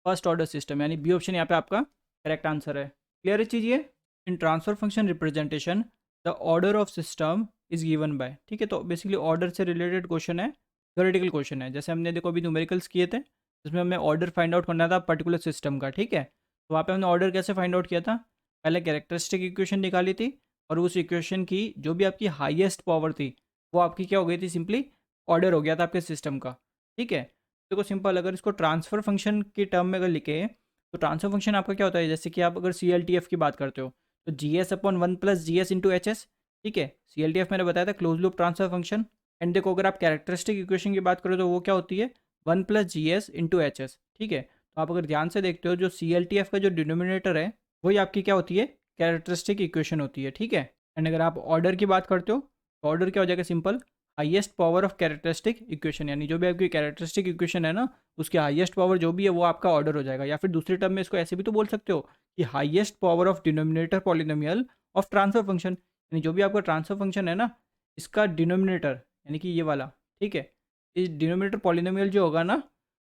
फर्स्ट ऑर्डर सिस्टम, यानी बी ऑप्शन यहाँ पे आपका करेक्ट आंसर है। क्लियर है चीज़ ये। In transfer function representation the order of system is given by. ठीक है, तो बेसिकली ऑर्डर से रिलेटेड क्वेश्चन है, थ्योरेटिकल क्वेश्चन है। जैसे हमने देखो अभी न्यूमेरिकल्स किए थे, जिसमें हमें ऑर्डर फाइंड आउट करना था पर्टिकुलर सिस्टम का। ठीक है, तो वहाँ पे हमने ऑर्डर कैसे फाइंड आउट किया था, पहले कैरेक्टरिस्टिक इक्वेशन निकाली थी और उस इक्वेशन की जो भी आपकी हाईएस्ट पावर थी वो आपकी क्या हो गई थी, सिंपली ऑर्डर हो गया था आपके सिस्टम का। ठीक है, देखो सिंपल अगर इसको ट्रांसफर फंक्शन की टर्म में अगर लिखे तो ट्रांसफर फंक्शन आपका क्या होता है, जैसे कि आप अगर सी एल टी एफ की बात करते हो तो जी एस अपॉन 1 प्लस जी एस इंटू एच एस। ठीक है, सी एल टी एफ मैंने बताया था close loop transfer function. And देखो अगर आप कैरेक्टरिस्टिक इक्वेशन की बात करो तो वो क्या होती है, 1 प्लस जी एस इंटू एच एस। ठीक है, तो आप अगर ध्यान से देखते हो जो सी एल टी एफ का जो डिनोमिनेटर है वही आपकी क्या होती है, कैरेक्टरिस्टिक इक्वेशन होती है। ठीक है, एंड अगर आप ऑर्डर की बात करते हो तो ऑर्डर क्या हो जाएगा, simple highest power of characteristic equation, यानी जो भी आपकी कैरेक्टरिस्टिक इक्वेशन है ना उसके हाईएस्ट पावर जो भी है वो आपका ऑर्डर हो जाएगा। या फिर दूसरी टर्म में इसको ऐसे भी तो बोल सकते हो कि highest power of denominator polynomial of transfer function, यानी जो भी आपका ट्रांसफर फंक्शन है ना इसका डिनोमिनेटर यानी कि ये वाला। ठीक है, इस डिनोमिनेटर पॉलिनोमियल जो होगा ना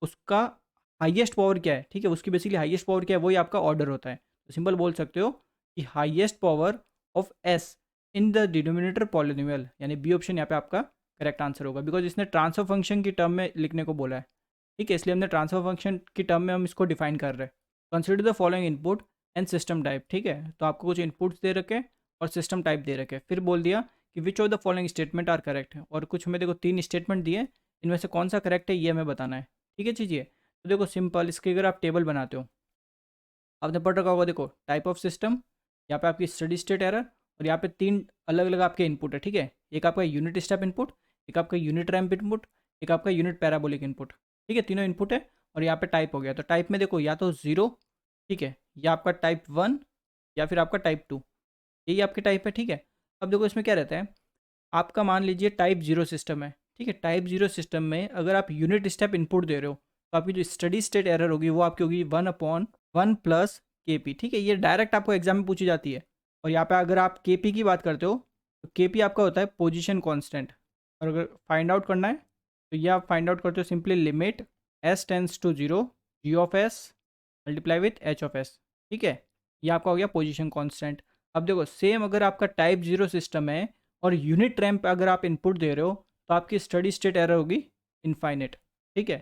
उसका हाईएस्ट पावर क्या है, ठीक है, उसकी बेसिकली हाईएस्ट पावर क्या है वही आपका ऑर्डर होता है। तो सिंपल बोल सकते हो कि highest power of S in the denominator polynomial, यानी बी ऑप्शन यहाँ पे आपका करेक्ट आंसर होगा, बिकॉज इसने ट्रांसफर फंक्शन की टर्म में लिखने को बोला है। ठीक है, इसलिए हमने ट्रांसफर फंक्शन की टर्म में हम इसको डिफाइन कर रहे हैं। Consider the following input and system type. ठीक है, तो आपको कुछ इनपुट्स दे रखे और सिस्टम टाइप दे रखे, फिर बोल दिया कि which of the following statement are correct है, और कुछ हमें देखो 3 स्टेटमेंट दिए, इनमें से कौन सा करेक्ट है ये हमें बताना है। ठीक है चीज़िए, तो देखो सिंपल इसके अगर आप टेबल बनाते हो, आपने पढ़ रखा होगा, देखो टाइप ऑफ सिस्टम, यहाँ पे आपकी स्टडी स्टेट एरर, और यहाँ पे 3 अलग अलग आपके इनपुट है। ठीक है, एक आपका यूनिट स्टेप इनपुट, एक आपका यूनिट रैम्प इनपुट, एक आपका यूनिट पैराबोलिक इनपुट। ठीक है, तीनों इनपुट है और यहाँ पे टाइप हो गया। तो टाइप में देखो या तो 0, ठीक है, या आपका टाइप 1 या फिर आपका टाइप 2, यही आपके टाइप है। ठीक है, अब देखो इसमें क्या रहता है, आपका मान लीजिए टाइप 0 सिस्टम है। ठीक है, टाइप 0 सिस्टम में अगर आप यूनिट स्टेप इनपुट दे रहे हो तो आपकी जो स्टडी स्टेट एरर होगी वो आपकी होगी 1/1 प्लस के पी। ठीक है, ये डायरेक्ट आपको एग्जाम में पूछी जाती है। और यहाँ पे अगर आप के पी की बात करते हो तो के पी आपका होता है पोजीशन कांस्टेंट, और अगर फाइंड आउट करना है तो ये आप फाइंड आउट करते हो simply limit S tends to 0 G of S multiply with H of S. ठीक है, ये आपका हो गया पोजीशन कांस्टेंट। अब देखो सेम अगर आपका टाइप 0 सिस्टम है और यूनिट रैंप अगर आप इनपुट दे रहे हो तो आपकी स्टडी स्टेट एरर होगी इनफाइनेट। ठीक है,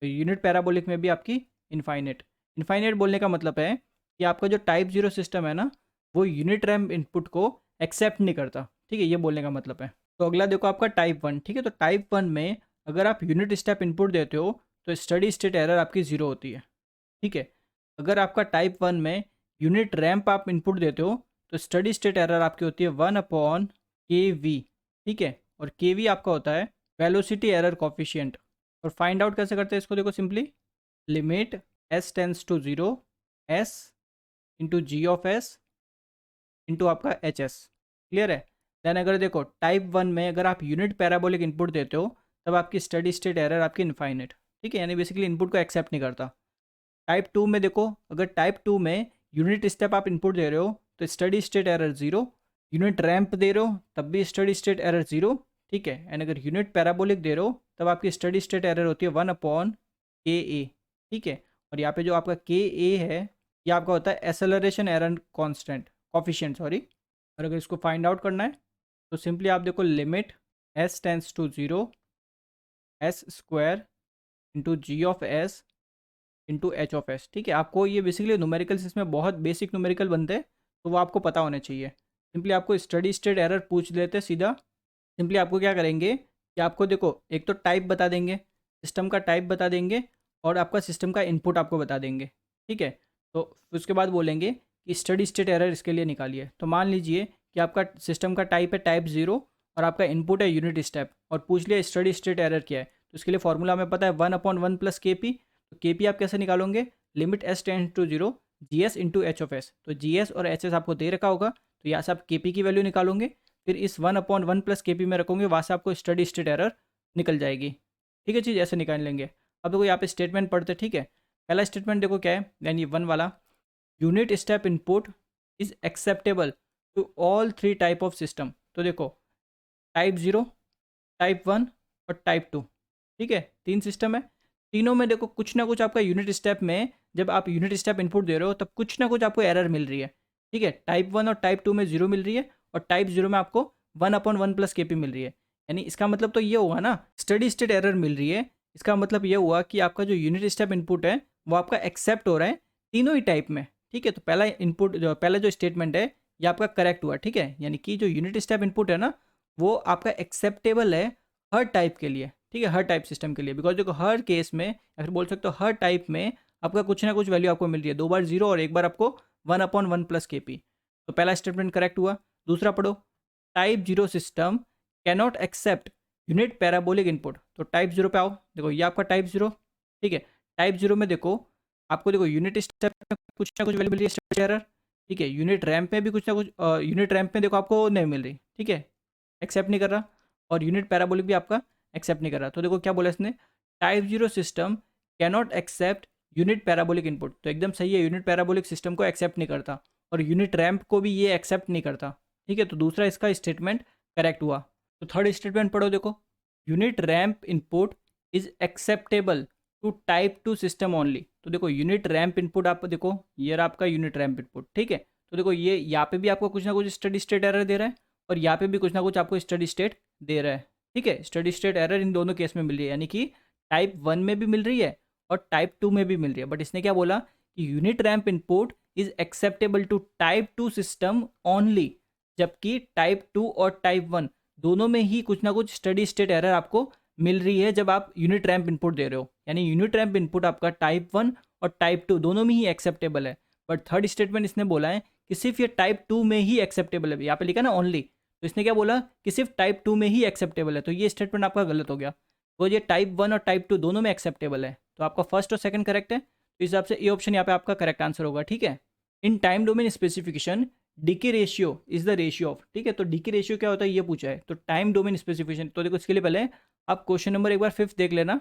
तो यूनिट पैराबोलिक में भी आपकी इनफाइनेट। इनफाइनेट बोलने का मतलब है कि आपका जो टाइप 0 सिस्टम है ना, वो यूनिट रैंप इनपुट को एक्सेप्ट नहीं करता। ठीक है, ये बोलने का मतलब है। तो अगला देखो आपका टाइप 1। ठीक है, तो टाइप 1 में अगर आप यूनिट स्टेप इनपुट देते हो तो स्टडी स्टेट एरर आपकी ज़ीरो होती है। ठीक है, अगर आपका टाइप 1 में यूनिट रैंप आप इनपुट देते हो तो स्टडी स्टेट एरर आपकी होती है 1/kv। ठीक है, और kv आपका होता है वेलोसिटी एरर कॉफिशिएंट। और फाइंड आउट कैसे करते हैं इसको, देखो simply limit s tends to 0 s into G of S into आपका एच एस। क्लियर है। देन अगर देखो टाइप 1 में अगर आप यूनिट पैराबोलिक इनपुट देते हो तब आपकी स्टडी स्टेट एरर आपकी इनफाइनेट। ठीक है, यानी बेसिकली इनपुट को एक्सेप्ट नहीं करता। टाइप 2 में देखो, अगर टाइप 2 में यूनिट स्टेप आप इनपुट दे रहे हो तो steady state error 0। Unit ramp दे रहे हो तब भी स्टडी स्टेट एरर 0। ठीक है, एंड अगर यूनिट पैराबोलिक दे रहे हो तब आपकी स्टडी स्टेट एरर होती है 1/ka। ठीक है, और यहाँ पे जो आपका के ए है ये आपका होता है acceleration error constant coefficient, sorry. और अगर इसको फाइंड आउट करना है तो सिंपली आप देखो limit s tends to 0 s square into G of S into H of S. ठीक है, आपको ये बेसिकली न्यूमेरिकल्स इसमें बहुत बेसिक न्यूमेरिकल बनते हैं तो वो आपको पता होने चाहिए। सिंपली आपको स्टडी स्टेट एरर पूछ लेते हैं सीधा। सिंपली आपको क्या करेंगे कि आपको देखो एक तो टाइप बता देंगे, सिस्टम का टाइप बता देंगे और आपका सिस्टम का इनपुट आपको बता देंगे। ठीक है, तो उसके बाद बोलेंगे कि स्टडी स्टेट एरर इसके लिए निकालिए। तो मान लीजिए कि आपका सिस्टम का टाइप है टाइप 0 और आपका इनपुट है यूनिट स्टेप और पूछ लिया स्टडी स्टेट एरर क्या है। तो इसके लिए फॉर्मूला हमें पता है 1/1 प्लस के पी। तो के पी आप कैसे निकालोगे, limit s tends to 0 G S into H of S. तो जी एस और एच एस आपको दे रखा होगा तो यहाँ से आप के पी की वैल्यू निकालोगे, फिर इस 1/1 प्लस के पी में रखोगे, वहाँ से आपको स्टडी स्टेट एरर निकल जाएगी। ठीक है, चीज़ ऐसे निकाल लेंगे। अब देखो यहाँ पे स्टेटमेंट पढ़ते। ठीक है, पहला स्टेटमेंट देखो क्या है, यानी 1 वाला, unit step input is acceptable to all 3 type of system. तो देखो टाइप 0, टाइप 1 और टाइप 2। ठीक है, 3 सिस्टम है। तीनों में देखो कुछ ना कुछ आपका यूनिट स्टेप में, जब आप यूनिट स्टेप इनपुट दे रहे हो तब कुछ ना कुछ आपको एरर मिल रही है। ठीक है, टाइप 1 और टाइप 2 में 0 मिल रही है और टाइप 0 में आपको 1/1 प्लस के पी मिल रही है। यानी इसका मतलब तो ये हुआ ना, स्टडी स्टेट एरर मिल रही है। इसका मतलब ये हुआ कि आपका जो यूनिट स्टेप इनपुट है वो आपका एक्सेप्ट हो रहा है तीनों ही टाइप में। ठीक है, तो पहला इनपुट जो पहला जो स्टेटमेंट है ये आपका करेक्ट हुआ। ठीक है, यानी कि जो यूनिट स्टेप इनपुट है ना वो आपका एक्सेप्टेबल है हर टाइप के लिए। ठीक है, हर टाइप सिस्टम के लिए, बिकॉज देखो हर केस में या फिर बोल सकते हो हर टाइप में आपका कुछ ना कुछ वैल्यू आपको मिल रही है, 2 बार 0 और एक बार आपको 1/1 प्लस के पी। तो पहला स्टेटमेंट करेक्ट हुआ। दूसरा पढ़ो, type 0 system cannot accept unit parabolic input. तो टाइप 0 पे आओ, देखो ये आपका टाइप 0। ठीक है, टाइप 0 में देखो आपको देखो यूनिट स्टेप में कुछ ना कुछ वैल्यू मिल रही है, स्टेट एरर। ठीक है, यूनिट रैंप में भी कुछ ना कुछ, यूनिट रैंप में देखो आपको नहीं मिल रही। ठीक है, एक्सेप्ट नहीं कर रहा, और यूनिट पैराबोलिक भी आपका एक्सेप्ट नहीं कर रहा। तो देखो क्या बोला इसने, type 0 system cannot accept unit parabolic input. तो एकदम सही है, यूनिट पैराबोलिक सिस्टम को एक्सेप्ट नहीं करता और यूनिट रैंप को भी ये एक्सेप्ट नहीं करता। ठीक है, तो दूसरा इसका स्टेटमेंट करेक्ट हुआ। तो थर्ड स्टेटमेंट पढ़ो, देखो unit ramp input is acceptable to type 2 system only. तो देखो यूनिट रैंप इनपुट आप देखो, ये रहा आपका यूनिट रैंप इनपुट। ठीक है, तो देखो ये यहाँ पे भी आपको कुछ ना कुछ स्टडी स्टेट एरर दे रहा है और यहाँ पे भी कुछ ना कुछ आपको स्टडी स्टेट दे रहा है। ठीक है, स्टडी स्टेट एरर इन दोनों केस में मिल रही है, यानी कि टाइप 1 में भी मिल रही है और टाइप 2 में भी मिल रही है। बट इसने क्या बोला कि unit ramp input is acceptable to type 2 system only, जबकि टाइप 2 और टाइप 1 दोनों में ही कुछ ना कुछ स्टडी स्टेट एरर आपको मिल रही है जब आप यूनिट रैंप इनपुट दे रहे हो। यानी यूनिट रैंप इनपुट आपका टाइप 1 और टाइप 2 दोनों में ही एक्सेप्टेबल है। बट थर्ड स्टेटमेंट इसने बोला है कि सिर्फ ये टाइप 2 में ही एक्सेप्टेबल है, यहाँ पे लिखा ना ओनली, तो इसने क्या बोला कि सिर्फ टाइप 2 में ही एक्सेप्टेबल है। तो ये स्टेटमेंट आपका गलत हो गया, तो ये टाइप 1 और टाइप 2 दोनों में एक्सेप्टेबल है। तो आपका फर्स्ट और सेकंड करेक्ट है, तो इस हिसाब से ये ऑप्शन यहाँ पे आपका करेक्ट आंसर होगा। ठीक है, in time domain specification decay ratio is the ratio of. ठीक है, तो डीके रेशियो क्या होता है ये पूछा है, तो टाइम डोमेन स्पेसिफिकेशन। तो देखो इसके लिए पहले आप क्वेश्चन नंबर एक बार 5 देख लेना।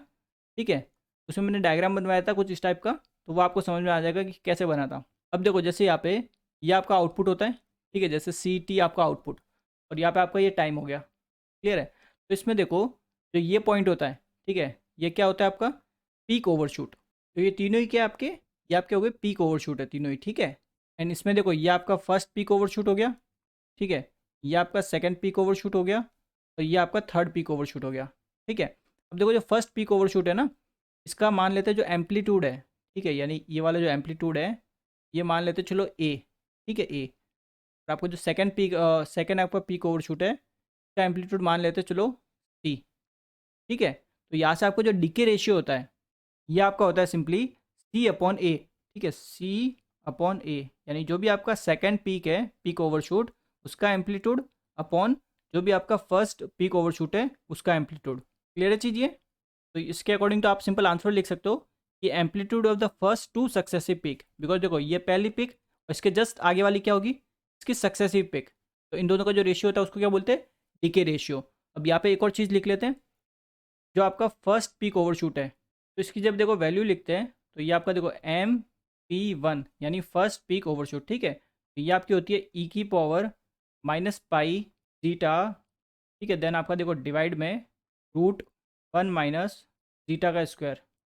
ठीक है, उसमें मैंने डायग्राम बनवाया था कुछ इस टाइप का, तो वो आपको समझ में आ जाएगा कि कैसे बना था। अब देखो जैसे यहाँ पे ये आपका आउटपुट होता है। ठीक है, जैसे सी टी आपका आउटपुट और यहाँ पे आपका ये टाइम हो गया। क्लियर है, तो इसमें देखो जो ये पॉइंट होता है, ठीक है, ये क्या होता है आपका पीक ओवरशूट। तो ये तीनों ही क्या आपके, ये आपके हो गए पीक ओवरशूट है तीनों ही। ठीक है, एंड इसमें देखो ये आपका फर्स्ट पीक ओवरशूट हो गया, ठीक है, ये आपका सेकंड पीक ओवरशूट हो गया, और ये आपका थर्ड पीक ओवरशूट हो गया, ठीक है। अब देखो जो फर्स्ट पीक ओवरशूट है ना, इसका मान लेते हैं जो एम्पलीट्यूड है, ठीक है, यानी ये वाला जो एम्पलीट्यूड है ये मान लेते हैं चलो ए, ठीक है ए। और आपको जो सेकंड आपका पीक ओवरशूट है इसका एम्पलीट्यूड मान लेते हैं चलो सी, ठीक है। तो यहाँ से आपको जो डीके रेशियो होता है ये आपका होता है सिंपली सी अपॉन ए, ठीक है, सी अपॉन ए, यानी जो भी आपका सेकंड पीक है पीक ओवरशूट उसका एम्पलीट्यूड अपॉन जो भी आपका फर्स्ट पीक ओवरशूट है उसका एम्पलीट्यूड। क्लियर है चीज़ ये? तो इसके अकॉर्डिंग तो आप सिंपल आंसर लिख सकते हो कि amplitude of the first two successive peak, because देखो ये पहली पिक और इसके जस्ट आगे वाली क्या होगी, इसकी सक्सेसिव पिक, तो इन दोनों का जो रेशियो होता है उसको क्या बोलते हैं, डीके रेशियो। अब यहाँ पे एक और चीज़ लिख लेते हैं, जो आपका फर्स्ट पीक ओवरशूट है तो इसकी जब देखो वैल्यू लिखते हैं तो ये आपका देखो MP1 यानी फर्स्ट पीक ओवरशूट, ठीक है। तो ये आपकी होती है ई की पावर माइनस पाई जीटा, ठीक है, देन आपका देखो डिवाइड में √1 माइनस जीटा का स्क्वायर।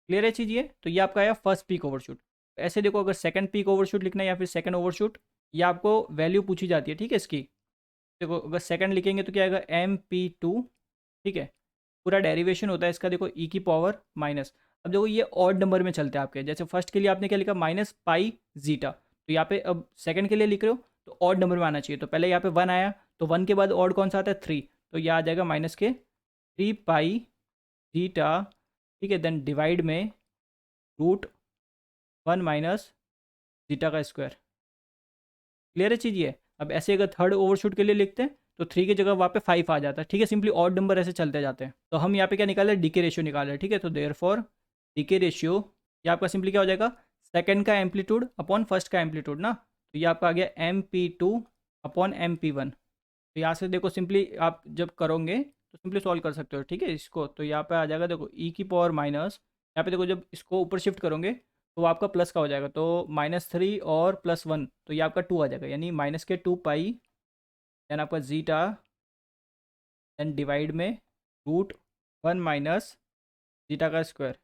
क्लियर है चीज़ ये? तो ये आपका आया फर्स्ट पीक ओवरशूट। ऐसे देखो अगर सेकंड पीक ओवरशूट लिखना है या फिर सेकंड ओवरशूट, ये आपको वैल्यू पूछी जाती है, ठीक है इसकी। देखो अगर सेकंड लिखेंगे तो क्या आएगा MP2, ठीक है, पूरा डेरिवेशन होता है इसका देखो ई की पावर माइनस। अब देखो ये ऑड नंबर में चलते हैं आपके, जैसे फर्स्ट के लिए आपने क्या लिखा माइनस पाई जीटा, तो यहाँ पे अब सेकंड के लिए लिख रहे हो तो ऑड नंबर में आना चाहिए, तो पहले यहाँ पे 1 आया तो 1 के बाद ऑड कौन सा आता है 3, तो ये आ जाएगा माइनस के 3 पाई जीटा, ठीक है, देन डिवाइड में √1 माइनस जीटा का स्क्वायर। क्लियर है चीज़ ये? अब ऐसे अगर थर्ड ओवरशूट के लिए लिखते हैं तो 3 की जगह वहाँ पे 5 आ जाता है, ठीक है, सिंपली ऑड नंबर ऐसे चलते जाते हैं। तो हम यहाँ पे क्या निकाल रहे हैं, डीके रेशियो निकाल रहे हैं, ठीक है। तो देयर फॉर डीके रेशियो ये आपका सिंपली क्या हो जाएगा, सेकंड का एम्पलीट्यूड अपॉन फर्स्ट का एम्पलीट्यूड ना, तो ये आपका आ गया MP2 अपॉन MP1। तो यहाँ से देखो सिंपली आप जब करोगे तो सिंपली सॉल्व कर सकते हो, ठीक है इसको। तो यहाँ पे आ जाएगा देखो ई की पावर माइनस, यहाँ पे देखो जब इसको ऊपर शिफ्ट करोगे तो वो आपका प्लस का हो जाएगा, तो -3 और +1 तो ये आपका 2 आ जाएगा, यानी माइनस के 2 पाई, देन आपका जीटा, देन डिवाइड में √1 माइनस जीटा का स्क्वायर,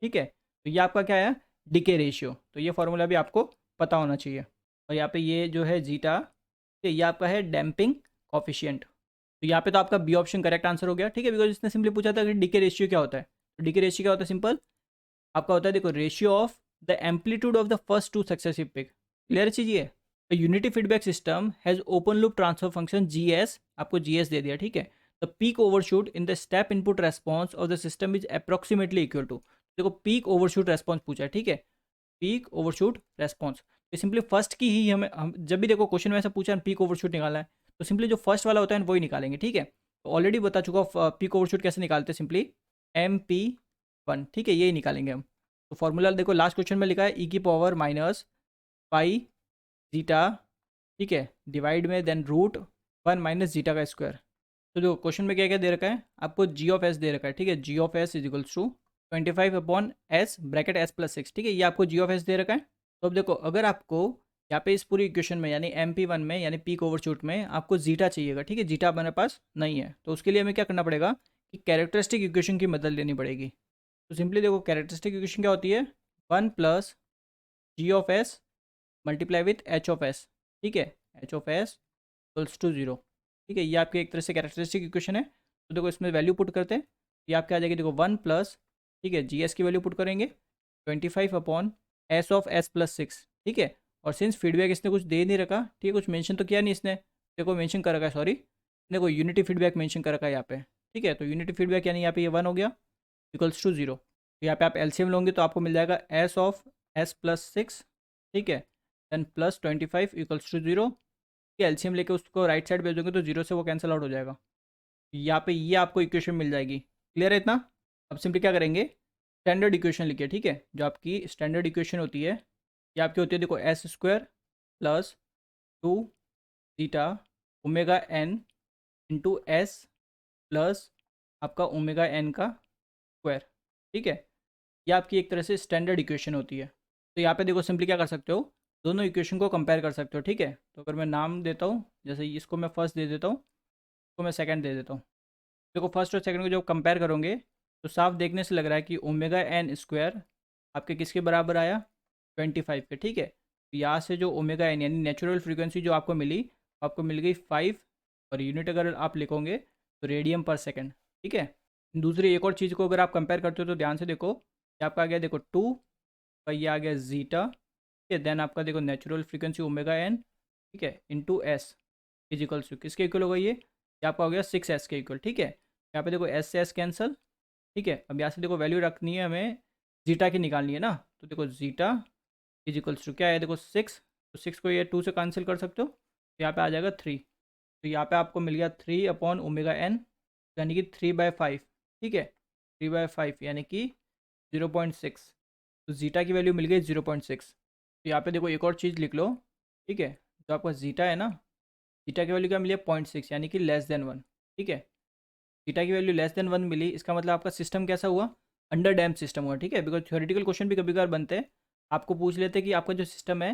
ठीक है। तो ये आपका क्या है, डीके रेशियो। तो ये फॉर्मूला भी आपको पता होना चाहिए। और यहाँ पे ये जो है जीटा, तो ये आपका है डैम्पिंग कॉफिशिएंट। तो यहाँ पे तो आपका बी ऑप्शन करेक्ट आंसर हो गया, ठीक है, बिकॉज इसने सिंपली पूछा था कि डीके रेशियो क्या होता है। तो डीके रेशियो क्या होता है, सिंपल आपका होता है देखो ratio of the amplitude of the first two successive peak. Clear चीज ये? Unity feedback system has open loop transfer function GS, आपको GS दे दिया, ठीक है। The peak overshoot in the step input response of the system is approximately equal to, देखो peak overshoot response पूछा है, ठीक है, पीक ओवरशूट रेस्पॉन्स। ये सिंपली फर्स्ट की ही हमें हम जब भी देखो क्वेश्चन में ऐसा पूछा पीक ओवरशूट निकालना है तो सिंपली जो फर्स्ट वाला होता है वही निकालेंगे, ठीक है। तो ऑलरेडी बता चुका पीक ओवरशूट कैसे निकालते हैं, सिंपली MP1, ठीक है, यही निकालेंगे हम। तो फॉर्मूला देखो लास्ट क्वेश्चन में लिखा है ई की पावर माइनस पाई जीटा, ठीक है, डिवाइड में देन √1 माइनस जीटा का स्क्वायर। तो जो क्वेश्चन में क्या क्या दे रखा है आपको, जी ऑफ एस दे रखा है, ठीक है, g of S is equals to 25 upon s bracket S+6, ठीक है, ये आपको जी ऑफ एस दे रखा है। तो अब देखो अगर आपको यहाँ पे इस पूरी इक्वेशन में यानी MP1 में यानी पीक ओवरशूट में आपको जीटा चाहिएगा, ठीक है, जीटा हमारे पास नहीं है, तो उसके लिए हमें क्या करना पड़ेगा कि कैरेक्टरिस्टिक इक्वेशन की मदद लेनी पड़ेगी। तो सिंपली देखो कैरेक्टरिस्टिक इक्वेशन क्या होती है, 1 plus G of S multiply with H of S, ठीक है, H of S equals to 0, ठीक है, ये आपकी एक तरह से कैरेक्टरिस्टिक इक्वेशन है। तो देखो इसमें वैल्यू पुट करते हैं, ये आपके आ जाएगी देखो 1 प्लस, ठीक है, GS की वैल्यू पुट करेंगे 25 अपॉन एस ऑफ S+6, ठीक है। और सिंस फीडबैक इसने कुछ दे नहीं रखा, ठीक है, कुछ मेंशन तो किया नहीं इसने, देखो मेंशन कर रखा है, सॉरी, देखो यूनिटी फीडबैक मेंशन कर रखा है यहाँ पे, ठीक है। तो यूनिटी फीडबैक यानी यहाँ पे ये 1 हो गया इक्वल्स टू 0। तो यहाँ पे आप एलसीएम लोगे तो आपको मिल जाएगा एस ऑफ S+6, ठीक है, देन +25 इक्वल्स टू 0। एलसीएम लेके उसको राइट साइड भेजोगे तो 0 से वो कैंसिल आउट हो जाएगा। यहाँ पे ये आपको इक्वेशन मिल जाएगी। क्लियर है इतना? अब सिंपली क्या करेंगे, स्टैंडर्ड इक्वेशन लिखिए, ठीक है, जो आपकी स्टैंडर्ड इक्वेशन होती है ये आपकी होती है देखो S² plus 2 zeta omega n into S plus आपका ओमेगा n का स्क्वायर, ठीक है, ये आपकी एक तरह से स्टैंडर्ड इक्वेशन होती है। तो यहाँ पे देखो सिंपली क्या कर सकते हो, दोनों इक्वेशन को कंपेयर कर सकते हो, ठीक है। तो अगर मैं नाम देता हूँ, जैसे इसको मैं फर्स्ट दे देता हूँ, इसको मैं सेकंड दे देता हूँ, देखो फर्स्ट और सेकंड को जब कंपेयर करोगे तो साफ देखने से लग रहा है कि ओमेगा n स्क्वायर आपके किसके बराबर आया, 25 के, ठीक है। तो यहाँ से जो ओमेगा एन यानी नेचुरल फ्रीक्वेंसी जो आपको मिली, आपको मिल गई 5, और यूनिट अगर आप लिखोगे तो रेडियन पर सेकेंड। ठीक है। दूसरी एक और चीज़ को अगर आप कंपेयर करते हो तो ध्यान से देखो, ये आपका आ गया देखो 2, और ये आ गया जीटा। ठीक है। देन आपका देखो नेचुरल फ्रीक्वेंसी ओमेगा एन, ठीक है, इंटू एस इजिकल्स टू किसके इक्वल होगा ये आपका हो गया 6s के इक्वल। ठीक है। यहाँ पे देखो एस से एस कैंसल। ठीक है। अब यहाँ से देखो वैल्यू रखनी है हमें, जीटा की निकालनी है ना, तो देखो जीटा इजिकल्स टू क्या है, देखो 6, तो 6 को ये 2 से कैंसिल कर सकते हो, तो यहाँ पे आ जाएगा 3। तो यहाँ पे आपको मिल गया 3/ओमेगा एन, यानी कि 3/5। ठीक है। 3/5 यानी कि 0.6। तो जीटा की वैल्यू मिल गई 0.6। तो यहाँ पे देखो एक और चीज़ लिख लो। ठीक है। जो आपका जीटा है ना, जीटा की वैल्यू क्या मिली है 0.6, यानी कि <1। ठीक है। जीटा की वैल्यू <1 मिली, इसका मतलब आपका सिस्टम कैसा हुआ, अंडर डैम्प सिस्टम हुआ। ठीक है। बिकॉज थ्योरेटिकल क्वेश्चन भी कभी कभार बनते हैं, आपको पूछ लेते हैं कि आपका जो सिस्टम है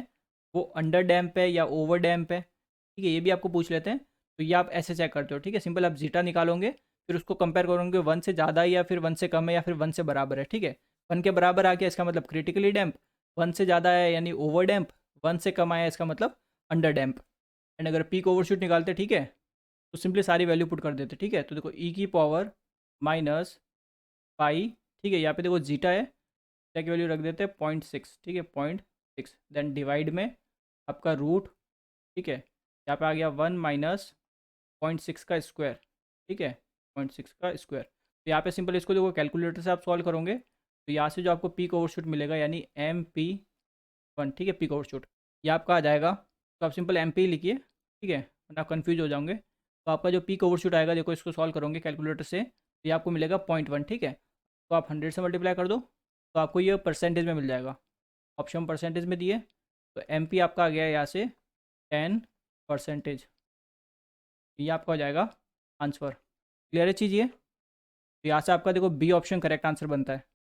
वो अंडर डैम्प है या ओवर डैम्प है। ठीक है। ये भी आपको पूछ लेते हैं, तो ये आप ऐसे चेक करते हो। ठीक है। सिंपल आप जीटा निकालोगे, फिर उसको कंपेयर करोगे 1 से ज़्यादा है या फिर 1 से कम है या फिर 1 से बराबर है। ठीक है। 1 के बराबर आ गया इसका मतलब क्रिटिकली डैम्प, 1 से ज़्यादा है यानी ओवर डैम्प, 1 से कम आया इसका मतलब अंडर डैम्प। एंड अगर पीक ओवरशूट निकालते, ठीक है, तो सिंपली सारी वैल्यू पुट कर देते। ठीक है। तो देखो ई की पावर माइनस पाई। ठीक है। यहाँ पे देखो जीटा है, जीटा की वैल्यू रख देते हैं 0.6। ठीक है। 0.6 देन डिवाइड में आपका रूट। ठीक है। यहाँ पे आ गया 1 माइनस 0.6 का स्क्वायर। ठीक है। 0.6 का स्क्वायर। तो यहाँ पे सिंपल इसको देखो कैलकुलेटर से आप सॉल्व करोगे, तो यहाँ से जो आपको पीक ओवरशूट मिलेगा यानी MP1। ठीक है। पीक ओवरशूट ये आपका आ जाएगा, तो आप सिंपल MP लिखिए। ठीक है, वरना आप कन्फ्यूज हो जाओगे। तो आपका जो पीक ओवरशूट आएगा, देखो इसको सॉल्व करोगे कैलकुलेटर से, तो ये आपको मिलेगा 0.1। ठीक है। तो आप 100 से मल्टीप्लाई कर दो, तो आपको ये परसेंटेज में मिल जाएगा। ऑप्शन परसेंटेज में दिए, तो MP आपका आ गया यहाँ से 10%। ये आपका हो जाएगा आंसर। क्लियर है चीज़ ये। तो यहाँ से आपका देखो बी ऑप्शन करेक्ट आंसर बनता है।